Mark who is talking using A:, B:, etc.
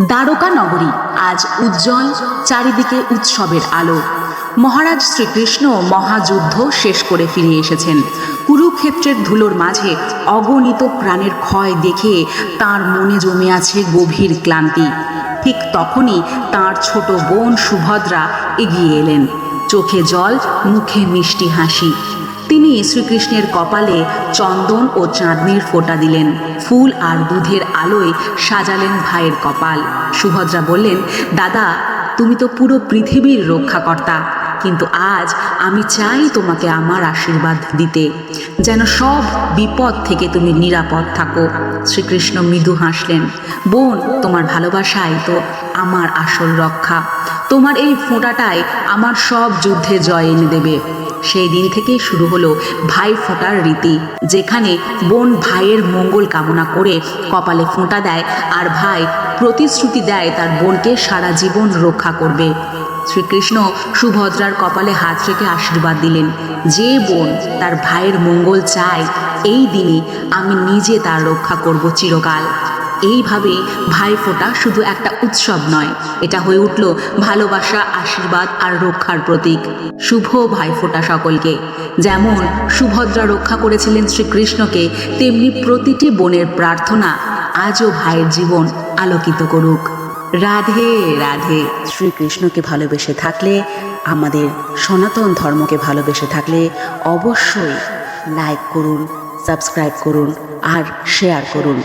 A: দ্বারকা নগরী আজ উজ্জ্বল, চারিদিকে উৎসবের আলো। মহারাজ শ্রীকৃষ্ণ মহাযুদ্ধ শেষ করে ফিরে এসেছেন। কুরুক্ষেত্রের ধুলোর মাঝে অগণিত প্রাণের ক্ষয় দেখে তার মনে জমে আছে গভীর ক্লান্তি। ঠিক তখনই তার ছোট বোন সুভদ্রা এগিয়ে এলেন, চোখে জল, মুখে মিষ্টি হাসি। তিনি শ্রীকৃষ্ণের কপালে চন্দন ও চাঁদনির ফোঁটা দিলেন, ফুল আর দুধের আলোয় সাজালেন ভাইয়ের কপাল। সুভদ্রা বললেন, দাদা, তুমি তো পুরো পৃথিবীর রক্ষাকর্তা, কিন্তু আজ আমি চাই তোমাকে আমার আশীর্বাদ দিতে, যেন সব বিপদ থেকে তুমি নিরাপদ থাকো। শ্রীকৃষ্ণ মৃদু হাসলেন, বোন, তোমার ভালোবাসাই তো আমার আসল রক্ষা। তোমার এই ফোঁটাটাই আমার সব যুদ্ধে জয় এনে দেবে। সেই দিন থেকেই শুরু হলো ভাই ফোঁটার রীতি, যেখানে বোন ভাইয়ের মঙ্গল কামনা করে কপালে ফোঁটা দেয়, আর ভাই প্রতিশ্রুতি দেয় তার বোনকে সারা জীবন রক্ষা করবে। শ্রীকৃষ্ণ সুভদ্রার কপালে হাত রেখে আশীর্বাদ দিলেন, যে বোন তার ভাইয়ের মঙ্গল চায়, এই দিনে আমি নিজে তার রক্ষা করব চিরকাল। এইভাবেই ভাইফোঁটা শুধু একটা উৎসব নয়, এটা হয়ে উঠল ভালোবাসা, আশীর্বাদ আর রক্ষার প্রতীক। শুভ ভাইফোঁটা সকলকে। যেমন সুভদ্রা রক্ষা করেছিলেন শ্রীকৃষ্ণকে, তেমনি প্রতিটি বোনের প্রার্থনা আজও ভাইয়ের জীবন আলোকিত করুক। রাধে রাধে। শ্রীকৃষ্ণকে ভালোবেসে থাকলে, আমাদের সনাতন ধর্মকে ভালোবেসে থাকলে অবশ্যই লাইক করুন, সাবস্ক্রাইব করুন আর শেয়ার করুন।